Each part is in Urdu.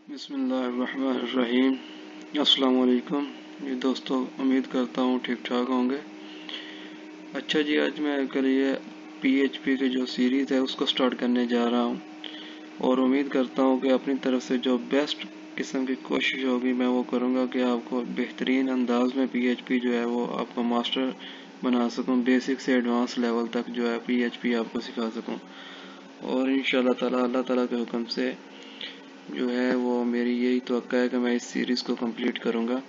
بسم اللہ الرحمن الرحیم۔ السلام علیکم جی دوستو، امید کرتا ہوں ٹھیک ٹھاک ہوں گے۔ اچھا جی، آج میں یہ پی ایچ پی کی جو سیریز ہے اس کو سٹارٹ کرنے جا رہا ہوں، اور امید کرتا ہوں کہ اپنی طرف سے جو بیسٹ قسم کی کوشش ہوگی میں وہ کروں گا کہ آپ کو بہترین انداز میں پی ایچ پی جو ہے وہ آپ کو ماسٹر بنا سکوں، بیسک سے ایڈوانس لیول تک جو ہے پی ایچ پی آپ کو سکھا سکوں، اور انشاءاللہ تعالی اللہ تعالیٰ کے حکم سے جو ہے وہ میری یہی توقع ہے کہ میں اس سیریز کو کمپلیٹ کروں گا۔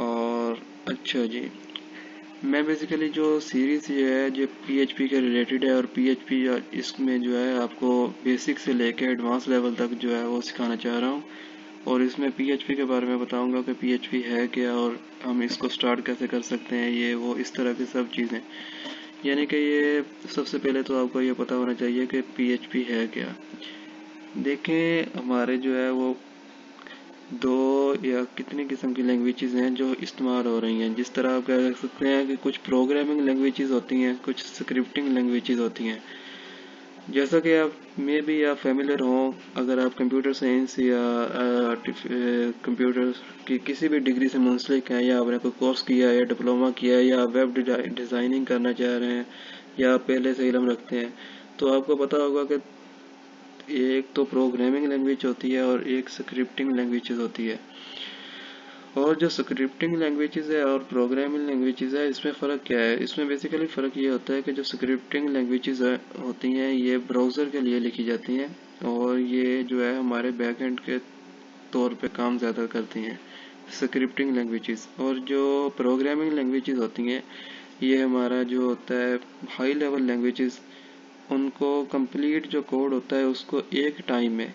اور اچھا جی، میں بیسیکلی جو سیریز یہ ہے جو پی ایچ پی کے ریلیٹڈ ہے، اور پی ایچ پی اس میں جو ہے آپ کو بیسک سے لے کے ایڈوانس لیول تک جو ہے وہ سکھانا چاہ رہا ہوں، اور اس میں پی ایچ پی کے بارے میں بتاؤں گا کہ پی ایچ پی ہے کیا اور ہم اس کو سٹارٹ کیسے کر سکتے ہیں، یہ وہ اس طرح کی سب چیزیں۔ یعنی کہ یہ سب سے پہلے تو آپ کو یہ پتہ ہونا چاہیے کہ پی ایچ پی ہے کیا۔ دیکھیں، ہمارے جو ہے وہ دو یا کتنی قسم کی لینگویجز ہیں جو استعمال ہو رہی ہیں۔ جس طرح آپ کہہ سکتے ہیں کہ کچھ پروگرامنگ لینگویجز ہوتی ہیں، کچھ سکرپٹنگ لینگویجز ہوتی ہیں۔ جیسا کہ آپ میں بھی آپ فیملیئر ہوں، اگر آپ کمپیوٹر سائنس یا کمپیوٹر کی کسی بھی ڈگری سے منسلک ہیں، یا آپ نے کوئی کورس کیا یا ڈپلومہ کیا یا ویب ڈیزائننگ کرنا چاہ رہے ہیں یا پہلے سے علم رکھتے ہیں، تو آپ کو پتہ ہوگا کہ ایک تو پروگرامنگ لینگویج ہوتی ہے اور ایک سکرپٹنگ لینگویجز ہوتی ہے۔ اور جو سکرپٹنگ لینگویجز ہے اور پروگرامنگ لینگویجز ہے، اس میں فرق کیا ہے؟ اس میں بیسیکلی فرق یہ ہوتا ہے کہ جو سکرپٹنگ لینگویجز ہوتی ہیں یہ براؤزر کے لیے لکھی جاتی ہیں، اور یہ جو ہے ہمارے بیک اینڈ کے طور پہ کام زیادہ کرتی ہیں سکرپٹنگ لینگویجز۔ اور جو پروگرامنگ لینگویجز ہوتی ہیں یہ ہمارا جو ہوتا ہے ہائی لیول لینگویجز، ان کو کمپلیٹ جو کوڈ ہوتا ہے اس کو ایک ٹائم میں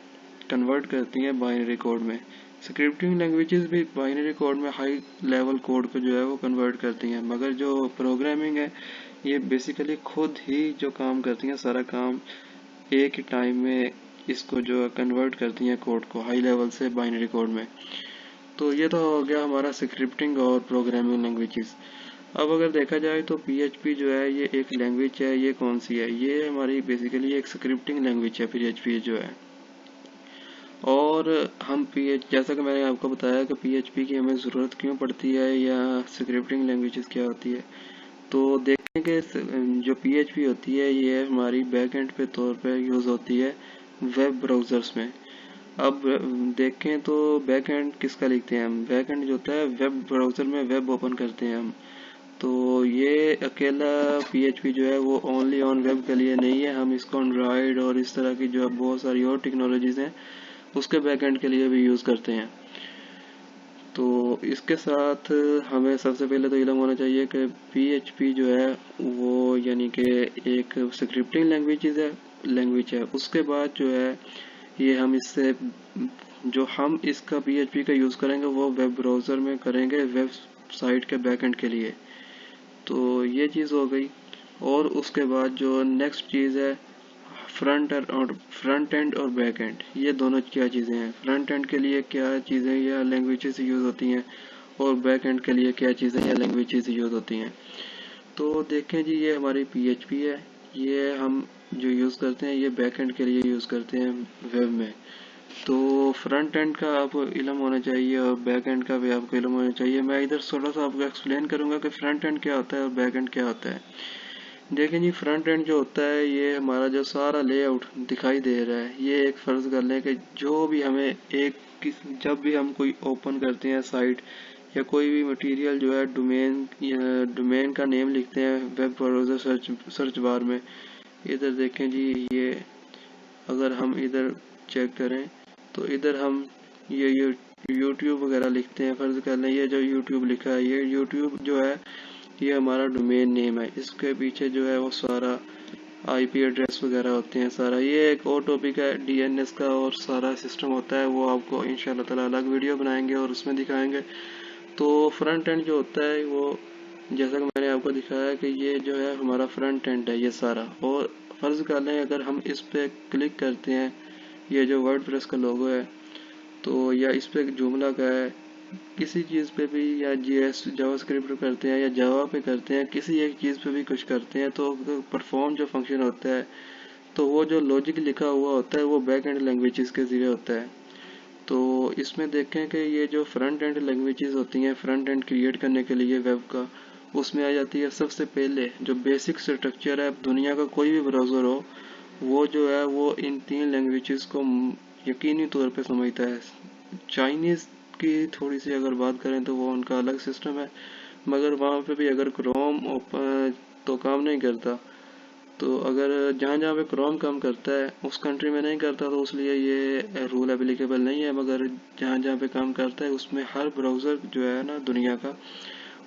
کنورٹ کرتی ہیں بائنری کوڈ میں۔ سکرپٹنگ لینگویجز بھی بائنری کوڈ میں ہائی لیول کوڈ کو جو ہے وہ کنورٹ کرتی ہیں، مگر جو پروگرامنگ ہے یہ بیسیکلی خود ہی جو کام کرتی ہیں سارا کام ایک ہی ٹائم میں اس کو جو کنورٹ کرتی ہیں کوڈ کو ہائی لیول سے بائنری کوڈ میں۔ تو یہ تو ہو گیا ہمارا سکرپٹنگ اور پروگرامنگ لینگویجز۔ اب اگر دیکھا جائے تو پی ایچ پی جو ہے یہ ایک لینگویج ہے، یہ کون سی ہے؟ یہ ہماری بیسیکلی ایک سکرپٹنگ لینگویج ہے پی ایچ پی جو ہے۔ اور ہم جیسا کہ میں نے آپ کو بتایا کہ پی ایچ پی کی ہمیں ضرورت کیوں پڑتی ہے یا سکرپٹنگ لینگویجز کیا ہوتی ہے، تو دیکھیں کہ جو پی ایچ پی ہوتی ہے یہ ہماری بیک اینڈ پہ طور پہ یوز ہوتی ہے ویب براؤزرز میں۔ اب دیکھیں تو بیک اینڈ کس کا لکھتے ہیں ہم؟ بیک اینڈ جو ہوتا ہے ویب براؤزر میں ویب اوپن کرتے ہیں ہم۔ تو یہ اکیلا پی ایچ پی جو ہے وہ اونلی آن ویب کے لیے نہیں ہے، ہم اس کو اینڈرائڈ اور اس طرح کی جو بہت ساری اور ٹیکنالوجیز ہیں اس کے بیک اینڈ کے لیے بھی یوز کرتے ہیں۔ تو اس کے ساتھ ہمیں سب سے پہلے تو علم ہونا چاہیے کہ پی ایچ پی جو ہے وہ یعنی کہ ایک سکرپٹنگ لینگویج ہے۔ اس کے بعد جو ہے یہ ہم اس سے جو ہم اس کا پی ایچ پی کا یوز کریں گے وہ ویب براؤزر میں کریں گے ویب سائٹ کے بیک اینڈ کے لیے۔ تو یہ چیز ہو گئی، اور اس کے بعد جو نیکسٹ چیز ہے فرنٹ اینڈ اور بیک اینڈ، یہ دونوں کیا چیزیں ہیں؟ فرنٹ اینڈ کے لیے کیا چیزیں یا لینگویجز یوز ہوتی ہیں، اور بیک اینڈ کے لیے کیا چیزیں یا لینگویجز یوز ہوتی ہیں۔ تو دیکھیں جی، یہ ہماری پی ایچ پی ہے، یہ ہم جو یوز کرتے ہیں یہ بیک اینڈ کے لیے یوز کرتے ہیں ویب میں۔ تو فرنٹ اینڈ کا آپ کو علم ہونا چاہیے اور بیک اینڈ کا بھی آپ کو علم ہونا چاہیے۔ میں ادھر تھوڑا سا آپ کو ایکسپلین کروں گا کہ فرنٹ اینڈ کیا ہوتا ہے اور بیک اینڈ کیا ہوتا ہے۔ دیکھیں جی، فرنٹ اینڈ جو ہوتا ہے یہ ہمارا جو سارا لے آؤٹ دکھائی دے رہا ہے، یہ ایک فرض کر لیں کہ جو بھی ہمیں جب بھی ہم کوئی اوپن کرتے ہیں سائٹ یا کوئی بھی مٹیریل جو ہے ڈومین کا نیم لکھتے ہیں ویب براؤزر سرچ بار میں، ادھر دیکھیں جی، یہ اگر ہم ادھر چیک کریں تو ادھر ہم یہ یوٹیوب وغیرہ لکھتے ہیں، فرض کر لیں یہ جو یوٹیوب لکھا ہے یہ یوٹیوب جو ہے یہ ہمارا ڈومین نیم ہے، اس کے پیچھے جو ہے وہ سارا آئی پی ایڈریس وغیرہ ہوتے ہیں سارا، یہ ایک اور ٹاپک ہے ڈی این ایس کا اور سارا سسٹم ہوتا ہے، وہ آپ کو انشاءاللہ تعالی الگ ویڈیو بنائیں گے اور اس میں دکھائیں گے۔ تو فرنٹ اینڈ جو ہوتا ہے وہ جیسا کہ میں نے آپ کو دکھایا کہ یہ جو ہے ہمارا فرنٹ اینڈ ہے یہ سارا، اور فرض کر لیں اگر ہم اس پہ کلک کرتے ہیں، یہ جو ورڈ پریس کا لوگو ہے تو یا اس پہ جملہ کا ہے، کسی چیز پہ بھی یا جی ایس جاوا اسکرپٹ کرتے ہیں یا جاوا پہ کرتے ہیں، کسی ایک چیز پہ بھی کچھ کرتے ہیں تو پرفارم جو فنکشن ہوتا ہے تو وہ جو لاجک لکھا ہوا ہوتا ہے وہ بیک اینڈ لینگویجز کے ذریعے ہوتا ہے۔ تو اس میں دیکھیں کہ یہ جو فرنٹ اینڈ لینگویجز ہوتی ہیں فرنٹ اینڈ کریٹ کرنے کے لیے ویب کا، اس میں آ جاتی ہے سب سے پہلے جو بیسک اسٹرکچر ہے دنیا کا کوئی بھی براؤزر ہو، وہ جو ہے وہ ان 3 لینگویجز کو یقینی طور پہ سمجھتا ہے۔ چائنیز کی تھوڑی سی اگر بات کریں تو وہ ان کا الگ سسٹم ہے، مگر وہاں پہ بھی اگر کروم اوپن تو کام نہیں کرتا، تو اگر جہاں جہاں پہ کروم کام کرتا ہے اس کنٹری میں نہیں کرتا، تو اس لیے یہ رول اپلیکیبل نہیں ہے، مگر جہاں جہاں پہ کام کرتا ہے اس میں ہر براؤزر جو ہے نا دنیا کا،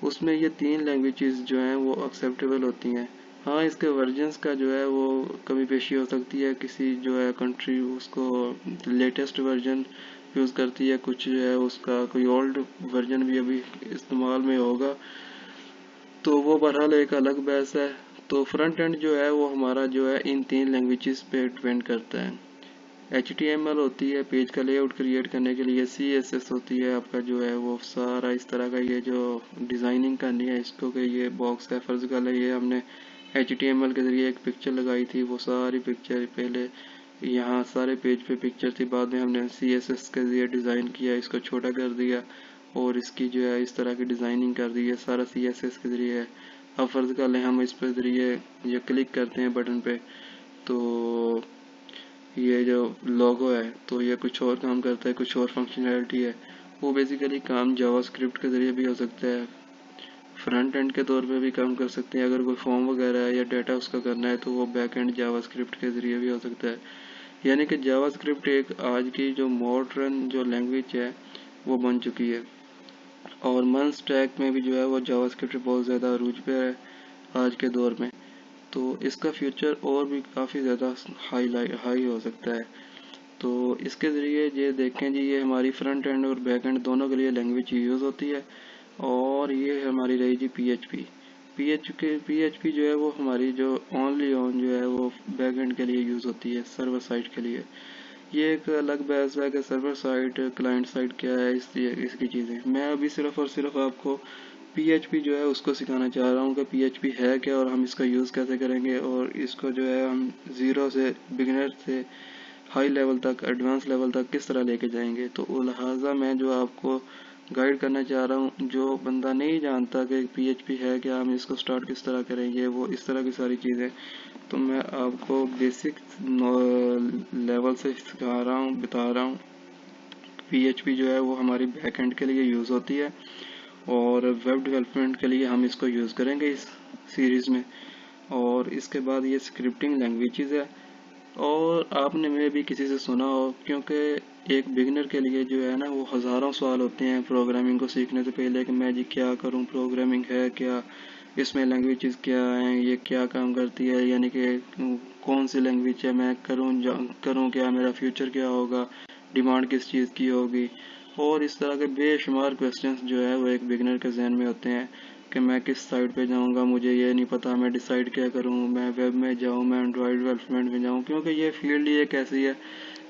اس میں یہ 3 لینگویجز جو ہیں وہ ایکسیپٹیبل ہوتی ہیں۔ ہاں اس کے ورژنس کا جو ہے وہ کمی بیشی ہو سکتی ہے، کسی جو ہے کنٹری اس کو لیٹسٹ ورژن یوز کرتی ہے، کچھ جو ہے اس کا کوئی اولڈ ورژن بھی ابھی استعمال میں ہوگا، تو وہ بہرحال ایک الگ بحث ہے۔ تو فرنٹ اینڈ جو ہے وہ ہمارا جو ہے ان 3 لینگویجز پہ ڈیپینڈ کرتا ہے۔ HTML ہوتی ہے پیج کا لے آؤٹ کریٹ کرنے کے لیے، CSS ہوتی ہے آپ کا جو ہے وہ سارا اس طرح کا یہ جو ڈیزائننگ کرنی ہے اس کو، کہ یہ باکس ہے فرض کر لیں یہ ہم نے HTML کے ذریعے ایک پکچر لگائی تھی، وہ ساری پکچر پہلے یہاں سارے پیج پہ پکچر تھی، بعد میں ہم نے CSS کے ذریعے ڈیزائن کیا، اس کو چھوٹا کر دیا اور اس کی جو ہے اس طرح کی ڈیزائننگ کر دی ہے، سارا CSS کے ذریعے ہے۔ اب فرض کر لیں ہم اس پہ ذریعے یہ کلک کرتے ہیں بٹن پہ، تو یہ جو لوگو ہے تو یہ کچھ اور کام کرتا ہے، کچھ اور فنکشنالٹی ہے، وہ بیسیکلی کام جاوا اسکرپٹ کے ذریعے بھی ہو سکتا ہے، فرنٹ اینڈ کے طور پہ بھی کام کر سکتے ہیں، اگر کوئی فارم وغیرہ ہے یا ڈیٹا اس کا کرنا ہے تو وہ بیک اینڈ جاوا اسکرپٹ کے ذریعے بھی ہو سکتا ہے۔ یعنی کہ جاوا اسکرپٹ ایک آج کی جو ماڈرن جو لینگویج ہے وہ بن چکی ہے، اور من اسٹیک میں بھی جو ہے وہ جاوا اسکرپٹ بہت زیادہ عروج پہ ہے آج کے دور میں، تو اس کا فیوچر اور بھی کافی زیادہ ہائی ہو سکتا ہے۔ تو اس کے ذریعے یہ دیکھیں جی، یہ ہماری فرنٹ اینڈ اور بیک اینڈ دونوں کے لیے لینگویج یوز ہوتی ہے، اور یہ ہماری رہی جی PHP۔ PHP جو ہے وہ ہماری جو اونلی آن جو ہے وہ بیک اینڈ کے لیے یوز ہوتی ہے، سرور سائٹ کے لیے۔ یہ ایک الگ بحث ہے کہ سرور سائٹ کلائنٹ سائٹ کیا ہے، اس کی چیزیں میں ابھی صرف اور صرف آپ کو PHP جو ہے اس کو سکھانا چاہ رہا ہوں کہ PHP ہے کیا اور ہم اس کا یوز کیسے کریں گے، اور اس کو جو ہے ہم زیرو سے بگنر سے ہائی لیول تک ایڈوانس لیول تک کس طرح لے کے جائیں گے۔ تو لہٰذا میں جو آپ کو گائیڈ کرنا چاہ رہا ہوں، جو بندہ نہیں جانتا کہ PHP ہے کیا، ہم اس کو سٹارٹ کس طرح کریں گے، وہ اس طرح کی ساری چیزیں تو میں آپ کو بیسک لیول سے سکھا رہا ہوں، بتا رہا ہوں۔ PHP جو ہے وہ ہماری بیک اینڈ کے لیے یوز ہوتی ہے، اور ویب ڈیولپمنٹ کے لیے ہم اس کو یوز کریں گے اس سیریز میں، اور اس کے بعد یہ اسکرپٹنگ لینگویجز ہے، اور آپ نے میں بھی کسی سے سنا ہو، کیونکہ ایک بگنر کے لیے جو ہے نا وہ ہزاروں سوال ہوتے ہیں پروگرامنگ کو سیکھنے سے پہلے، کہ میں جی کیا کروں، پروگرامنگ ہے کیا، اس میں لینگویجز کیا ہیں، یہ کیا کام کرتی ہے، یعنی کہ کون سی لینگویج ہے، میں کروں کیا، میرا فیوچر کیا ہوگا، ڈیمانڈ کس چیز کی ہوگی، اور اس طرح کے بے شمار کویسچنس جو ہے وہ ایک بگنر کے ذہن میں ہوتے ہیں کہ میں کس سائٹ پہ جاؤں گا، مجھے یہ نہیں پتا، میں ڈیسائیڈ کیا کروں، میں ویب میں جاؤں، میں اینڈرائیڈ ڈیولپمنٹ میں جاؤں، کیونکہ یہ فیلڈ ہی ایک ایسی ہے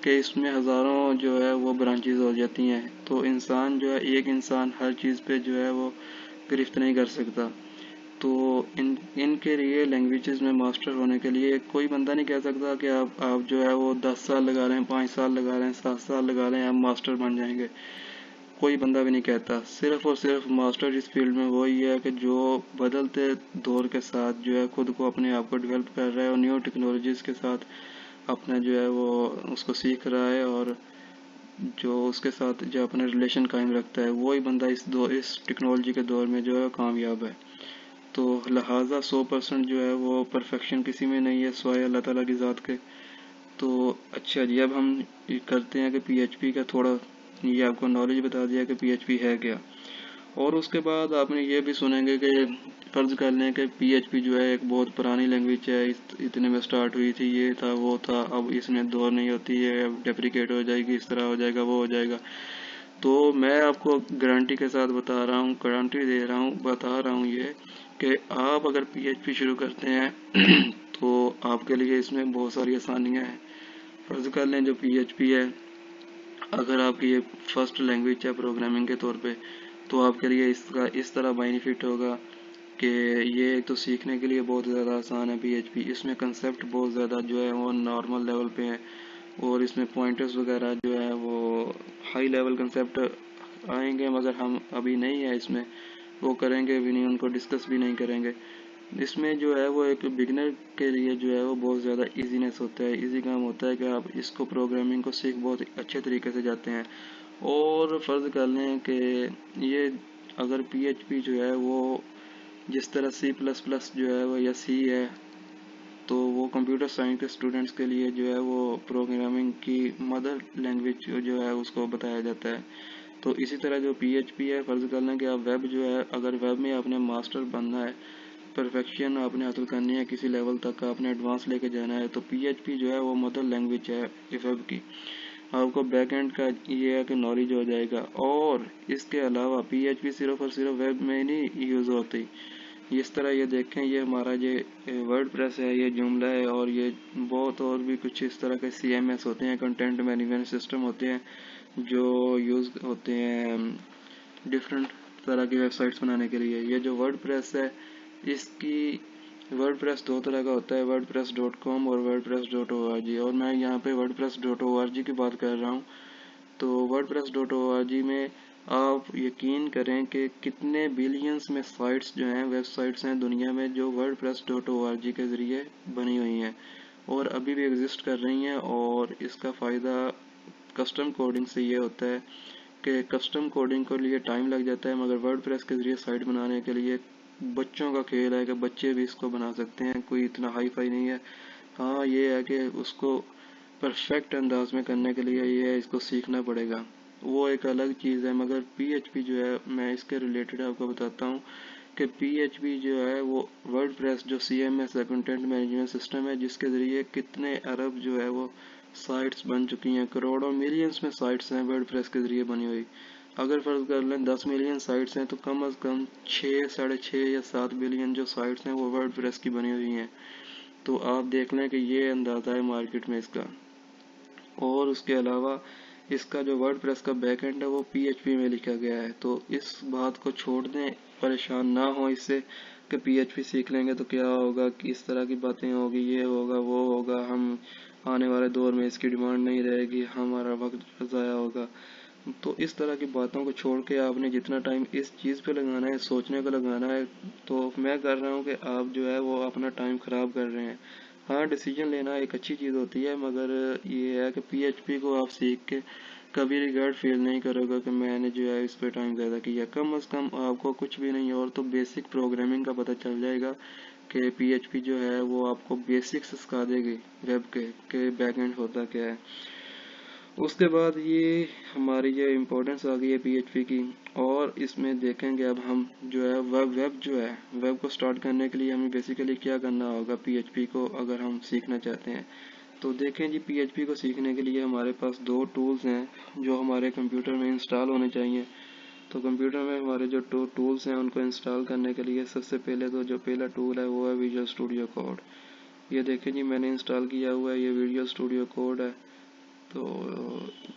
کہ اس میں ہزاروں جو ہے وہ برانچز ہو جاتی ہیں، تو انسان جو ہے ایک انسان ہر چیز پہ جو ہے وہ گرفت نہیں کر سکتا۔ تو ان کے لیے لینگویجز میں ماسٹر ہونے کے لیے کوئی بندہ نہیں کہہ سکتا کہ آپ جو ہے وہ 10 سال لگا لیں، 5 سال لگا لیں، 7 سال لگا لیں، آپ ماسٹر بن جائیں گے، کوئی بندہ بھی نہیں کہتا۔ صرف اور صرف ماسٹر اس فیلڈ میں وہی ہے کہ جو بدلتے دور کے ساتھ جو ہے خود کو اپنے آپ کو ڈیولپ کر رہا ہے، اور نیو ٹیکنالوجیز کے ساتھ اپنا جو ہے وہ اس کو سیکھ رہا ہے، اور جو اس کے ساتھ جو اپنا ریلیشن قائم رکھتا ہے، وہی بندہ اس ٹیکنالوجی کے دور میں جو ہے کامیاب ہے۔ تو لہٰذا 100% جو ہے وہ پرفیکشن کسی میں نہیں ہے سوائے اللہ تعالیٰ کی ذات کے۔ تو اچھا جی، اب ہم کرتے ہیں کہ PHP کا تھوڑا یہ آپ کو نالج بتا دیا کہ PHP ہے کیا، اور اس کے بعد آپ نے یہ بھی سنیں گے کہ فرض کر لیں کہ PHP جو ہے ایک بہت پرانی لینگویج ہے، اتنے میں سٹارٹ ہوئی تھی، یہ تھا وہ تھا، اب اس میں دور نہیں ہوتی ہے، اب ڈیپریکیٹ ہو جائے گی، اس طرح ہو جائے گا، وہ ہو جائے گا۔ تو میں آپ کو گارنٹی کے ساتھ بتا رہا ہوں، گارنٹی دے رہا ہوں، بتا رہا ہوں یہ کہ آپ اگر PHP شروع کرتے ہیں تو آپ کے لیے اس میں بہت ساری آسانیاں ہیں۔ فرض کر لیں جو PHP ہے، اگر آپ کی یہ فرسٹ لینگویج ہے پروگرامنگ کے طور پہ، تو آپ کے لیے اس طرح بینیفٹ ہوگا کہ یہ ایک تو سیکھنے کے لیے بہت زیادہ آسان ہے PHP، اس میں کنسیپٹ بہت زیادہ جو ہے وہ نارمل لیول پہ ہے، اور اس میں پوائنٹرز وغیرہ جو ہے وہ ہائی لیول کنسیپٹ آئیں گے، مگر ہم ابھی نہیں ہے اس میں، وہ کریں گے بھی نہیں، ان کو ڈسکس بھی نہیں کریں گے۔ اس میں جو ہے وہ ایک بگنر کے لیے جو ہے وہ بہت زیادہ ایزینس ہوتا ہے، ایزی کام ہوتا ہے کہ آپ اس کو پروگرامنگ کو سیکھ بہت اچھے طریقے سے جاتے ہیں۔ اور فرض کر لیں کہ یہ اگر پی ایچ پی جو ہے وہ جس طرح سی پلس پلس جو ہے وہ یا سی ہے، تو وہ کمپیوٹر سائنس کے اسٹوڈنٹس کے لیے جو ہے وہ پروگرامنگ کی مدر لینگویج جو ہے اس کو بتایا جاتا ہے۔ تو اسی طرح جو پی ایچ پی ہے، فرض کر لیں کہ آپ ویب جو ہے، اگر ویب میں آپ نے ماسٹر بننا ہے، پرفیکشن آپ نے حاصل کرنی ہے، کسی لیول تک آپ نے ایڈوانس لے کے جانا ہے، تو پی ایچ پی جو ہے وہ مدر لینگویج ہے ویب کی۔ آپ کو بیک اینڈ کا یہ ہے کہ نالج ہو جائے گا۔ اور اس کے علاوہ پی ایچ پی صرف اور صرف ویب میں نہیں یوز ہوتی، اس طرح یہ دیکھیں، یہ ہمارا یہ ورڈ پریس ہے، یہ جملہ ہے، اور یہ بہت اور بھی کچھ اس طرح کے سی ایم ایس ہوتے ہیں، کنٹینٹ مینجمنٹ سسٹم ہوتے ہیں جو یوز ہوتے ہیں ڈفرینٹ طرح کی ویب سائٹس بنانے کے لیے۔ یہ جو ورڈ پریس ہے، اس کی ورڈ پریس دو طرح کا ہوتا ہے، ورڈ پریس .com اور ورڈ پریس .org، اور میں یہاں پہ ورڈ پریس .org کی بات کر رہا ہوں۔ تو ورڈ پریس .org میں آپ یقین کریں کہ کتنے بلینز میں سائٹس جو ہیں، ویب سائٹس ہیں دنیا میں جو ورڈ پریس .org کے ذریعے بنی ہوئی ہیں اور ابھی بھی ایگزسٹ کر رہی ہیں۔ اور اس کا فائدہ کسٹم کوڈنگ سے یہ ہوتا ہے کہ کسٹم کوڈنگ کے لیے ٹائم لگ جاتا ہے، مگر ورڈ پریس کے ذریعے سائٹ بنانے کے لیے بچوں کا کھیل ہے کہ بچے بھی اس کو بنا سکتے ہیں، کوئی اتنا ہائی فائی نہیں ہے۔ ہاں یہ ہے کہ اس کو پرفیکٹ انداز میں کرنے کے لیے یہ اس کو سیکھنا پڑے گا، وہ ایک الگ چیز ہے۔ مگر پی ایچ پی جو ہے، میں اس کے ریلیٹڈ آپ کو بتاتا ہوں کہ پی ایچ پی جو ہے وہ ورڈ پریس جو سی ایم ایس ہے، کنٹینٹ مینجمنٹ سسٹم ہے، جس کے ذریعے کتنے ارب جو ہے وہ سائٹس بن چکی ہیں، کروڑوں ملینز میں سائٹس ہیں ورڈ پریس کے ذریعے بنی ہوئی۔ اگر فرض کر لیں 10 ملین سائٹس ہیں تو کم از کم 6، 6.5 یا 7 بلین جو سائٹس ہیں وہ ورڈ پریس کی بنی ہوئی ہیں۔ تو آپ دیکھ لیں کہ یہ اندازہ ہے مارکیٹ میں اس کا۔ اور اس کے علاوہ اس کا جو ورڈ پریس کا بیک اینڈ ہے وہ پی ایچ پی میں لکھا گیا ہے۔ تو اس بات کو چھوڑ دیں، پریشان نہ ہوں اس سے کہ پی ایچ پی سیکھ لیں گے تو کیا ہوگا، کس طرح کی باتیں ہوگی، یہ ہوگا وہ ہوگا، ہم آنے والے دور میں اس کی ڈیمانڈ نہیں رہے گی، ہمارا وقت ضائع ہوگا۔ تو اس طرح کی باتوں کو چھوڑ کے آپ نے جتنا ٹائم اس چیز پہ لگانا ہے، سوچنے کو لگانا ہے، تو میں کر رہا ہوں کہ آپ جو ہے وہ اپنا ٹائم خراب کر رہے ہیں۔ ہاں ڈیسیجن لینا ایک اچھی چیز ہوتی ہے، مگر یہ ہے کہ پی ایچ پی کو آپ سیکھ کے کبھی ریگارڈ فیل نہیں کرو گا کہ میں نے جو ہے اس پہ ٹائم زیادہ کیا۔ کم از کم آپ کو کچھ بھی نہیں اور تو بیسک پروگرامنگ کا پتہ چل جائے گا کہ پی ایچ پی جو ہے وہ آپ کو بیسکس سکھا دے گی ویب کے کہ بیک اینڈ ہوتا کیا ہے۔ اس کے بعد یہ ہماری یہ امپورٹنس آ گئی ہے پی ایچ پی کی، اور اس میں دیکھیں گے اب ہم جو ہے ویب کو سٹارٹ کرنے کے لیے ہمیں بیسیکلی کیا کرنا ہوگا پی ایچ پی کو اگر ہم سیکھنا چاہتے ہیں۔ تو دیکھیں جی، پی ایچ پی کو سیکھنے کے لیے ہمارے پاس 2 ٹولز ہیں جو ہمارے کمپیوٹر میں انسٹال ہونے چاہیے۔ تو کمپیوٹر میں ہمارے جو ٹولز ہیں ان کو انسٹال کرنے کے لیے سب سے پہلے تو جو پہلا ٹول ہے وہ ہے ویژول اسٹوڈیو کوڈ۔ یہ دیکھیں جی، میں نے انسٹال کیا ہوا ہے، یہ ویژول اسٹوڈیو کوڈ ہے۔ تو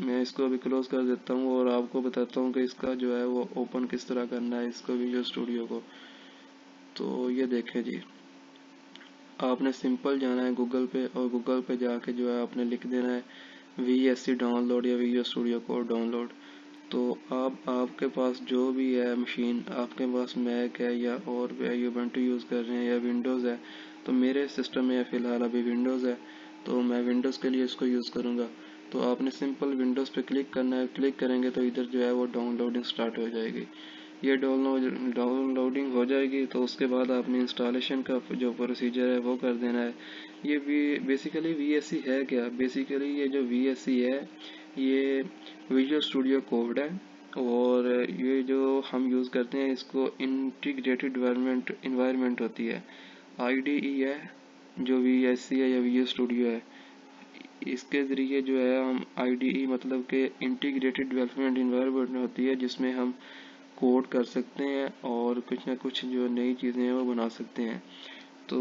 میں اس کو ابھی کلوز کر دیتا ہوں اور آپ کو بتاتا ہوں کہ اس کا جو ہے وہ اوپن کس طرح کرنا ہے اس کو ویژول اسٹوڈیو کو۔ تو یہ دیکھیں جی، آپ نے سمپل جانا ہے گوگل پہ، اور گوگل پہ جا کے جو ہے آپ نے لکھ دینا ہے VSC ڈاؤن لوڈ یا visual studio code download. تو آپ کے پاس جو بھی ہے مشین، آپ کے پاس میک ہے یا اور یوبنٹو یوز کر رہے ہیں یا ونڈوز ہے، تو میرے سسٹم میں فی الحال ابھی ونڈوز ہے تو میں ونڈوز کے لیے اس کو یوز کروں گا۔ تو آپ نے سمپل ونڈوز پہ کلک کرنا ہے، کلک کریں گے تو ادھر جو ہے وہ ڈاؤن لوڈنگ سٹارٹ ہو جائے گی۔ یہ ڈاؤن لوڈنگ ہو جائے گی تو اس کے بعد آپ نے انسٹالیشن کا جو پروسیجر ہے وہ کر دینا ہے۔ یہ بیسیکلی VSC ہے کیا؟ بیسیکلی یہ جو VSC ہے یہ ویژول اسٹوڈیو کوڈ ہے، اور یہ جو ہم یوز کرتے ہیں اس کو انٹیگریٹڈ انوائرمنٹ ہوتی ہے، IDE ہے جو VSC ہے یا ویژول اسٹوڈیو ہے۔ اس کے ذریعے جو ہے ہم IDE مطلب کہ انٹیگریٹڈ ڈیولپمنٹ انوائرمنٹ ہوتی ہے جس میں ہم کوڈ کر سکتے ہیں اور کچھ نہ کچھ جو نئی چیزیں ہیں وہ بنا سکتے ہیں۔ تو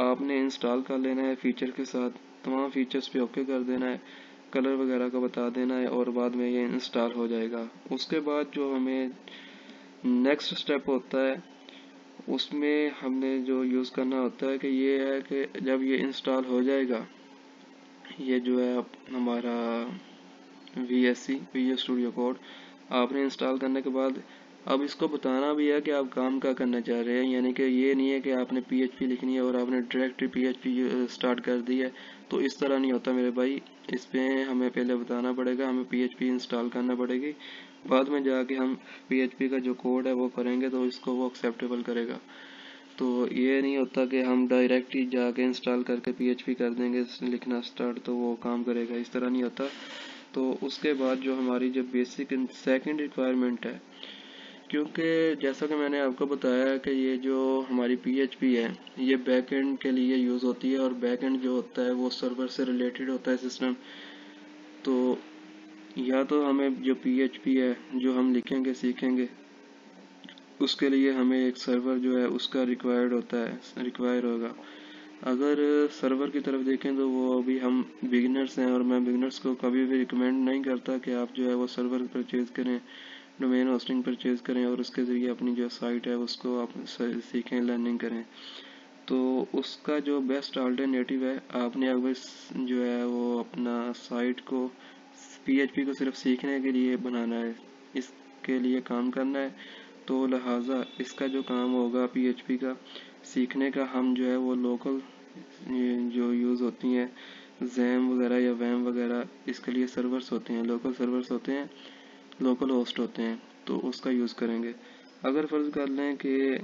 آپ نے انسٹال کر لینا ہے فیچر کے ساتھ، تمام فیچرز پہ اوکے کر دینا ہے، کلر وغیرہ کا بتا دینا ہے، اور بعد میں یہ انسٹال ہو جائے گا۔ اس کے بعد جو ہمیں نیکسٹ سٹیپ ہوتا ہے اس میں ہم نے جو یوز کرنا ہوتا ہے کہ یہ ہے کہ جب یہ انسٹال ہو جائے گا یہ جو ہے ہمارا ویژوئل اسٹوڈیو کوڈ آپ نے انسٹال کرنے کے بعد اب اس کو بتانا بھی ہے کہ آپ کام کیا کرنا چاہ رہے ہیں، یعنی کہ یہ نہیں ہے کہ آپ نے پی ایچ پی لکھنی ہے اور آپ نے direct P H P start کر دی ہے، تو اس طرح نہیں ہوتا میرے بھائی. اس میں ہمیں پہلے بتانا پڑے گا، ہمیں پی ایچ پی انسٹال کرنا پڑے گی، بعد میں جا کے ہم پی ایچ پی کا جو کوڈ ہے وہ کریں گے تو اس کو وہ ایکسیپٹیبل کرے گا. تو یہ نہیں ہوتا کہ ہم ڈائریکٹ ہی جا کے انسٹال کر کے پی ایچ پی کر دیں گے لکھنا اسٹارٹ تو وہ کام کرے گا، اس طرح نہیں ہوتا. تو اس کے بعد جو ہماری جو بیسک سیکنڈ ریکوائرمنٹ ہے، کیونکہ جیسا کہ میں نے آپ کو بتایا کہ یہ جو ہماری پی ایچ پی ہے یہ بیک اینڈ کے لیے یوز ہوتی ہے، اور بیک اینڈ جو ہوتا ہے وہ سرور سے ریلیٹڈ ہوتا ہے سسٹم. تو یا تو ہمیں جو پی ایچ پی ہے جو ہم لکھیں گے سیکھیں گے اس کے لیے ہمیں ایک سرور جو ہے اس کا ریکوائر ہوگا. اگر سرور کی طرف دیکھیں تو وہ ابھی ہم بگنرز ہیں، اور میں بگنرز کو کبھی بھی ریکمینڈ نہیں کرتا کہ آپ جو ہے وہ سرور پرچیز کریں، ڈومین ہوسٹنگ پرچیز کریں اور اس کے ذریعے اپنی جو سائٹ ہے اس کو آپ سیکھیں، لرننگ کریں. تو اس کا جو بیسٹ آلٹرنیٹیو ہے، آپ نے اگر جو ہے وہ اپنا سائٹ کو پی ایچ پی کو صرف سیکھنے کے لیے بنانا ہے، اس کے لیے کام کرنا ہے، تو لہٰذا اس کا جو کام ہوگا پی ایچ پی کا سیکھنے کا، ہم جو ہے وہ لوکل جو یوز ہوتی ہیں زیم وغیرہ یا ویم وغیرہ، اس کے لیے سرورز ہوتے ہیں، لوکل سرورز ہوتے ہیں، لوکل ہوسٹ ہوتے ہیں، تو اس کا یوز کریں گے. اگر فرض کر لیں کہ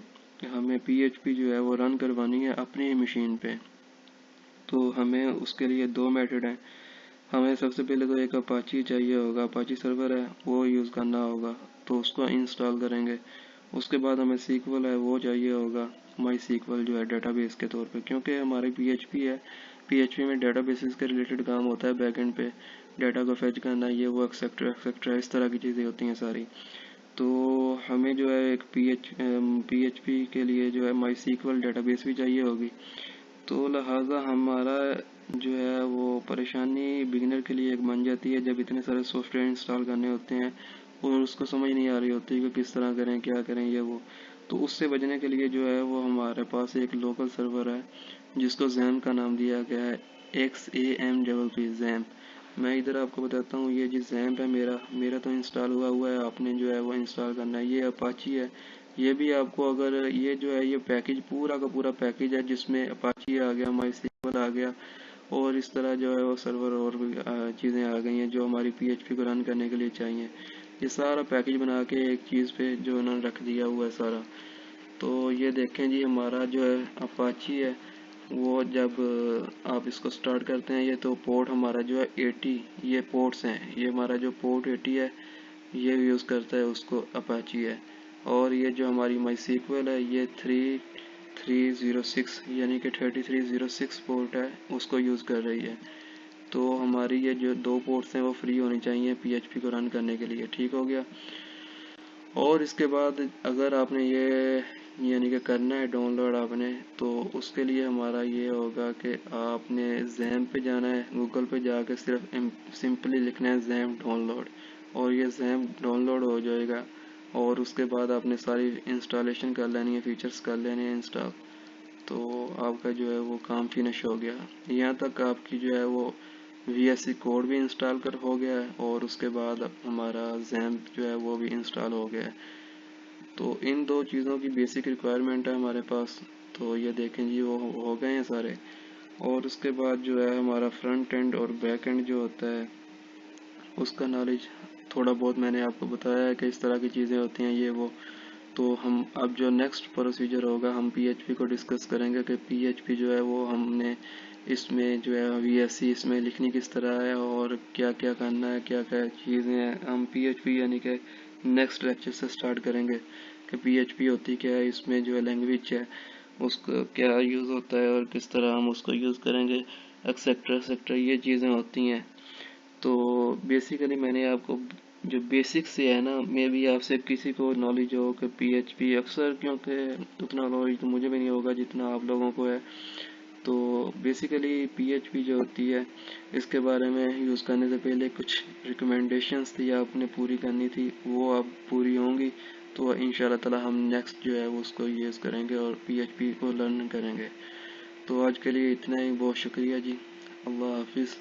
ہمیں پی ایچ پی جو ہے وہ رن کروانی ہے اپنی مشین پہ، تو ہمیں اس کے لیے دو میتھڈ ہیں. ہمیں سب سے پہلے تو ایک اپاچی چاہیے ہوگا، اپاچی سرور ہے وہ یوز کرنا ہوگا، تو اس کو انسٹال کریں گے. اس کے بعد ہمیں سیکول ہے وہ چاہیے ہوگا، مائی سیکول جو ہے ڈیٹا بیس کے طور پہ، کیونکہ ہماری پی ایچ پی ہے، پی ایچ پی میں ڈیٹا بیسز کے ریلیٹڈ کام ہوتا ہے، بیک اینڈ پہ ڈیٹا کو فیچ کرنا، یہ وہ ایکسیکٹرا اس طرح کی چیزیں ہوتی ہیں ساری. تو ہمیں جو ہے ایک پی ایچ پی کے لیے جو ہے مائی سیکول ڈیٹا بیس بھی چاہیے ہوگی. تو لہٰذا ہمارا جو ہے وہ پریشانی بگنر کے لیے ایک بن جاتی ہے جب اتنے سارے سافٹ ویئر انسٹال کرنے ہوتے ہیں اور اس کو سمجھ نہیں آ رہی ہوتی کہ کس طرح کریں، کیا کریں، یہ وہ. تو اس سے بچنے کے لیے جو ہے وہ ہمارے پاس ایک لوکل سرور ہے جس کو زیم کا نام دیا گیا ہے، XAMPP زیم. میں ادھر آپ کو بتاتا ہوں، یہ جس زیم ہے میرا تو انسٹال ہوا ہے، آپ نے جو ہے وہ انسٹال کرنا ہے. یہ اپاچی ہے، یہ بھی آپ کو اگر یہ جو ہے یہ پیکج پورا کا پورا پیکج ہے جس میں اپاچی آ گیا، مائی سیکول آ گیا، اور اس طرح جو ہے وہ سرور اور بھی چیزیں آ گئی ہیں جو ہماری پی ایچ پی کو رن کرنے کے لیے چاہیے. یہ سارا پیکج بنا کے ایک چیز پہ جو انہوں نے رکھ دیا ہوا ہے سارا. تو یہ دیکھیں جی، ہمارا جو ہے اپاچی ہے وہ جب آپ اس کو سٹارٹ کرتے ہیں، یہ تو پورٹ ہمارا جو ہے 80، یہ پورٹس ہیں، یہ ہمارا جو پورٹ 80 ہے یہ یوز کرتا ہے، اس کو اپاچی ہے. اور یہ جو ہماری مائی سیکول ہے یہ 3306 یعنی کہ 3306 پورٹ ہے، اس کو یوز کر رہی ہے. تو ہماری یہ جو دو پورٹس ہیں وہ فری ہونی چاہیے پی ایچ پی کو رن کرنے کے لیے. ٹھیک ہو گیا. اور اس کے بعد اگر آپ نے یہ یعنی کہ کرنا ہے ڈاؤن لوڈ آپ نے، تو اس کے لیے ہمارا یہ ہوگا کہ آپ نے زیم پہ جانا ہے، گوگل پہ جا کے صرف سمپلی لکھنا ہے زیم ڈاؤن لوڈ، اور یہ زیم ڈاؤن لوڈ ہو جائے گا. اور اس کے بعد آپ نے ساری انسٹالیشن کر لینی ہے، فیچرز کر لینے ہیں انسٹال، تو آپ کا جو ہے وہ کام فنش ہو گیا. یہاں تک آپ کی جو ہے وہ وی ایس سی کوڈ بھی انسٹال کر ہو گیا ہے، اور اس کے بعد ہمارا زیم جو ہے وہ بھی انسٹال ہو گیا ہے. تو ان دو چیزوں کی بیسک ریکوائرمنٹ ہے ہمارے پاس. تو یہ دیکھیں جی وہ ہو گئے ہیں سارے. اور اس کے بعد جو ہے ہمارا فرنٹ اینڈ اور بیک اینڈ جو ہوتا ہے اس کا نالج تھوڑا بہت میں نے آپ کو بتایا ہے کہ اس طرح کی چیزیں ہوتی ہیں، یہ وہ. تو ہم اب جو نیکسٹ پروسیجر ہوگا ہم پی ایچ پی کو ڈسکس کریں گے کہ پی ایچ پی جو ہے وہ ہم نے اس میں جو ہے وی ایس سی اس میں لکھنی کس طرح ہے اور کیا کیا کرنا ہے، کیا کیا چیزیں ہیں. ہم پی ایچ پی یعنی کہ نیکسٹ لیکچر سے سٹارٹ کریں گے کہ پی ایچ پی ہوتی کیا ہے، اس میں جو ہے لینگویج ہے اس کا کیا یوز ہوتا ہے اور کس طرح ہم اس کو یوز کریں گے، ایکسیکٹرا یہ چیزیں ہوتی ہیں. تو بیسیکلی میں نے آپ کو جو بیسک سے ہے نا، میں بھی آپ سے کسی کو نالج ہو کہ پی ایچ پی اکثر، کیونکہ اتنا نالج تو مجھے بھی نہیں ہوگا جتنا آپ لوگوں کو ہے. تو بیسیکلی پی ایچ پی جو ہوتی ہے اس کے بارے میں یوز کرنے سے پہلے کچھ ریکمنڈیشنز تھی آپ نے پوری کرنی تھی، وہ اب پوری ہوں گی. تو انشاءاللہ تعالی ہم نیکسٹ جو ہے وہ اس کو یوز کریں گے اور پی ایچ پی کو لرن کریں گے. تو آج کے لیے اتنا ہی، بہت شکریہ جی، اللہ حافظ.